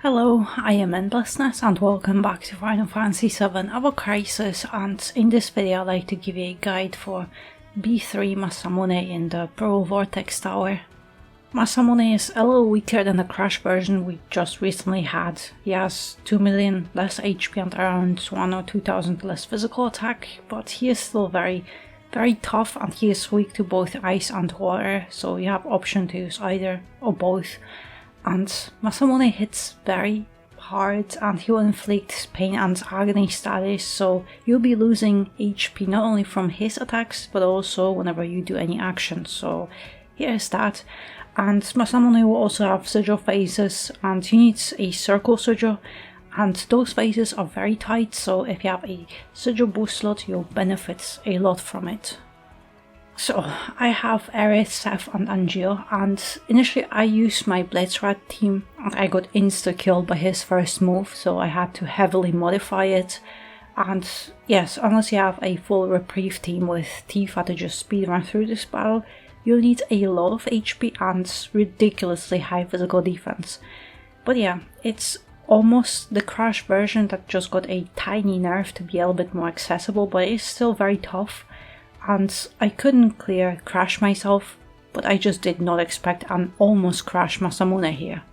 Hello, I am Endlessness and welcome back to Final Fantasy VII Ever Crisis, and in this video I'd like to give you a guide for B3 Masamune in the Pro Vortex Tower. Masamune is a little weaker than the Crash version we just recently had. He has 2 million less HP and around 1 or 2,000 less physical attack, but he is still very tough and he is weak to both ice and water, so you have option to use either or both. And Masamune hits very hard and he will inflict pain and agony status, so you'll be losing HP not only from his attacks but also whenever you do any action, so here's that. And Masamune will also have sigil phases and he needs a circle sigil, and those phases are very tight, so if you have a sigil boost slot you'll benefit a lot from it. So, I have Aerith, Seth and Angeal, and initially I used my Blitzrat team and I got insta-killed by his first move, so I had to heavily modify it. And yes, unless you have a full reprieve team with Tifa to just speedrun through this battle, you'll need a lot of HP and ridiculously high physical defense. But yeah, it's almost the Crash version that just got a tiny nerf to be a little bit more accessible, but it's still very tough. And I couldn't clear Crash myself, but I just did not expect an almost Crash Masamune here.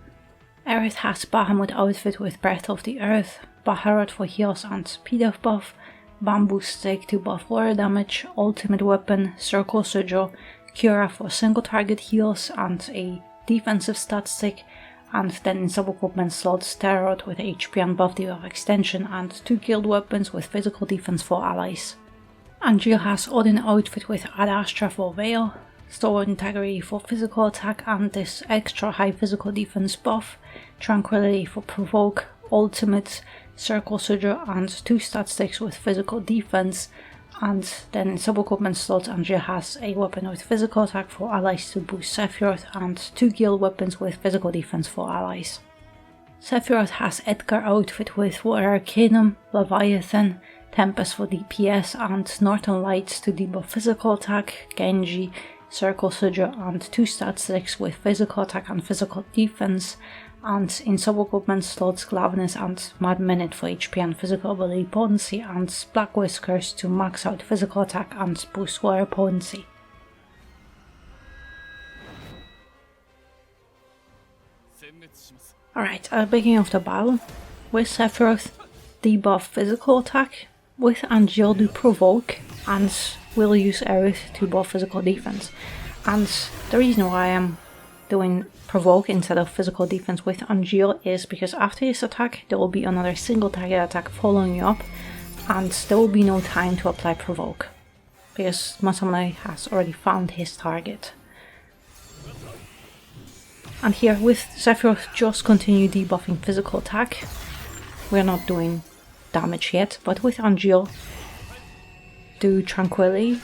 Aerith has Bahamut outfit with Breath of the Earth, Baharot for heals and speed of buff, Bamboo Stick to buff water damage, Ultimate Weapon, Circle Sigil, Cura for single target heals and a defensive stat stick, and then in sub-equipment slots Tarot with HP and buff debuff extension and 2 guild weapons with physical defense for allies. Angeal has Odin outfit with Ad Astra for Veil, Stalwart Integrity for physical attack and this extra high physical defense buff, Tranquility for Provoke, Ultimate, Circle Sigil and 2 stat sticks with physical defense, and then in sub-equipment slots Angeal has a weapon with physical attack for allies to boost Sephiroth and 2 guild weapons with physical defense for allies. Sephiroth has Edgar outfit with Water Arcanum, Leviathan, Tempest for DPS and Northern Lights to debuff physical attack, Genji, Circle Sigil and 2 stat sticks with physical attack and physical defense, and in sub-equipment slots Glavenus and Mad Minute for HP and physical ability potency, and Black Whiskers to max out physical attack and boost water potency. Alright, at the beginning of the battle, with Sephiroth debuff physical attack, with Angeal do Provoke, and we'll use Aerith to buff physical defense. And the reason why I'm doing Provoke instead of physical defense with Angeal is because after this attack there will be another single target attack following you up, and there will be no time to apply Provoke, because Masamune has already found his target. And here with Sephiroth just continue debuffing physical attack. We're not doing damage yet, but with Angeal do Tranquility,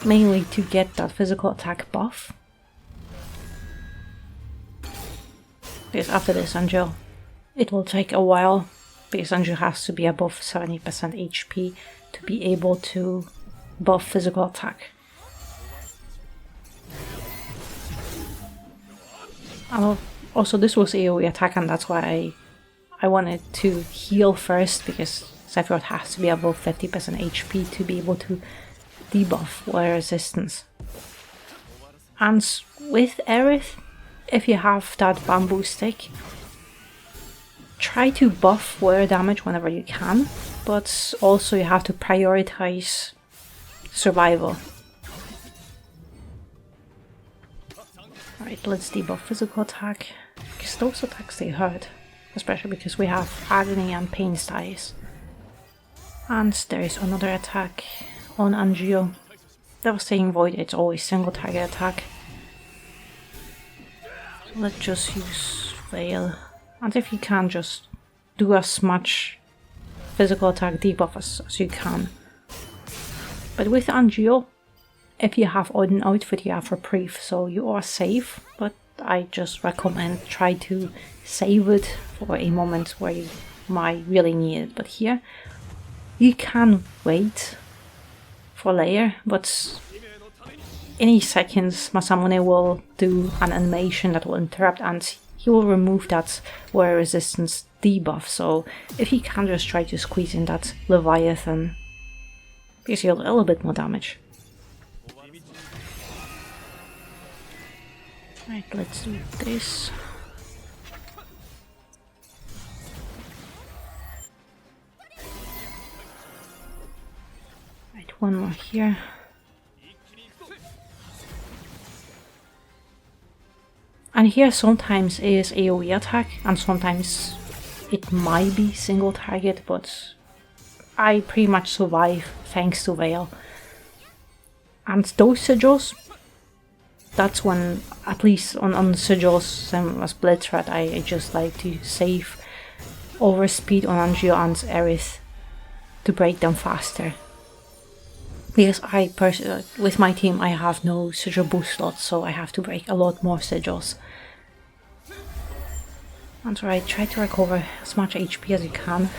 mainly to get that physical attack buff. Because after this Angeal, it will take a while, because Angeal has to be above 70% HP to be able to buff physical attack. Also this was AoE attack and that's why I wanted to heal first, because Sephiroth has to be above 50% HP to be able to debuff water resistance. And with Aerith, if you have that bamboo stick, try to buff water damage whenever you can, but also you have to prioritize survival. Alright, let's debuff physical attack, because those attacks they hurt. Especially because we have agony and pain status. And there is another attack on Angeal. Devastating Void, it's always single target attack. Let's just use Veil. And if you can, just do as much physical attack debuff as you can. But with Angeal, if you have Odin outfit you have reprieve, so you are safe, but I just recommend try to save it for a moment where you might really need it. But here you can wait for later, but any seconds Masamune will do an animation that will interrupt, and he will remove that wear resistance debuff, so if he can just try to squeeze in that Leviathan, gives you a little bit more damage. Right, let's do this. Right, one more here. And here sometimes it is AoE attack, and sometimes it might be single target, but I pretty much survive thanks to Veil. And those sigils, that's when, at least on the sigils, same as Blade Threat, I just like to save over speed on Angio and Aerith to break them faster. Because I personally, with my team, I have no sigil boost slots, so I have to break a lot more sigils. And so I try to recover as much HP as I can.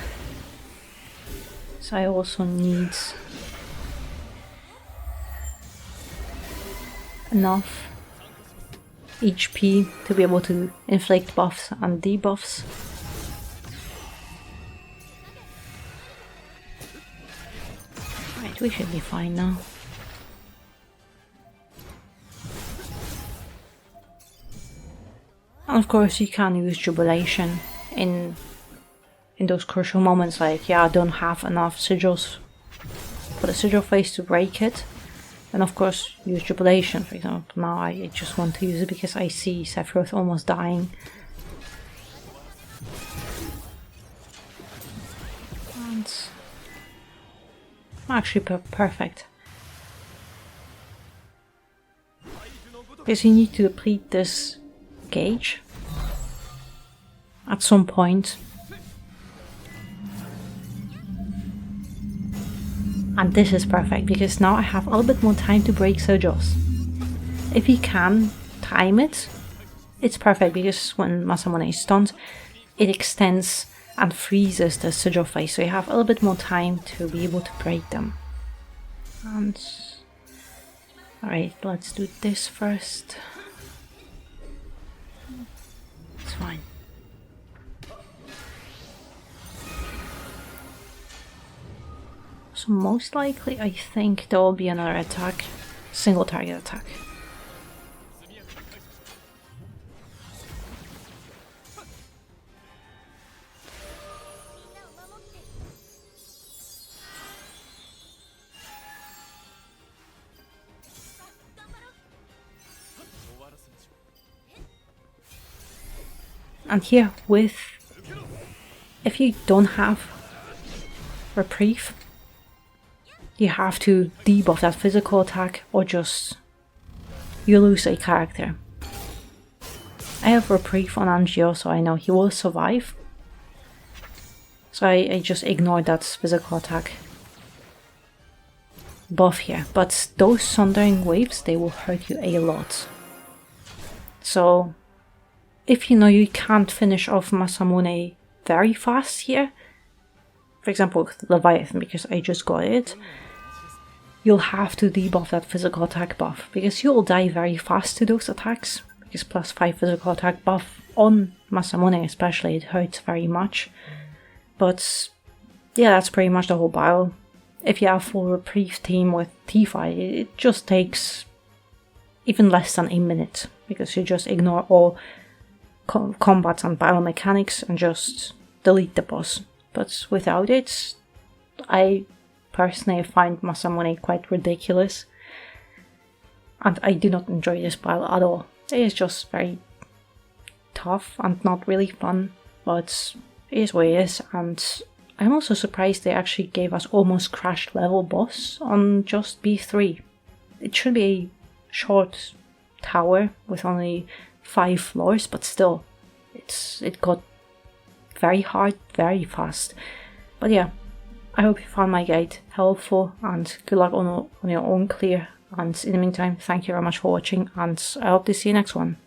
So I also need enough HP to be able to inflict buffs and debuffs. Right, we should be fine now. And of course you can use Jubilation in those crucial moments, like, yeah, I don't have enough sigils for the sigil phase to break it. And of course use Jubilation, for example. Now I just want to use it because I see Sephiroth almost dying. And actually perfect. Because you need to deplete this gauge at some point. And this is perfect, because now I have a little bit more time to break sigils. If he can time it, it's perfect, because when Masamune is stunned, it extends and freezes the sigil phase, so you have a little bit more time to be able to break them. And alright, let's do this first. It's fine. So most likely I think there will be another attack, single target attack. And here with, if you don't have reprieve, you have to debuff that physical attack, or just you lose a character. I have reprieve on Angio, so I know he will survive. So I just ignored that physical attack buff here. But those Sundering Waves, they will hurt you a lot. So if you know you can't finish off Masamune very fast here, for example with Leviathan, because I just got it, you'll have to debuff that physical attack buff, because you'll die very fast to those attacks, because +5 physical attack buff on Masamune especially, it hurts very much. But yeah, that's pretty much the whole battle. If you have full reprieve team with T5, it just takes even less than a minute, because you just ignore all combats and battle mechanics and just delete the boss. But without it, I personally find Masamune quite ridiculous, and I do not enjoy this battle at all. It is just very tough and not really fun, but it is what it is. And I'm also surprised they actually gave us almost crash level boss on just B3. It should be a short tower with only 5 floors, but still, it got very hard, very fast. But yeah, I hope you found my guide helpful, and good luck on your own clear. And in the meantime, thank you very much for watching, and I hope to see you next one.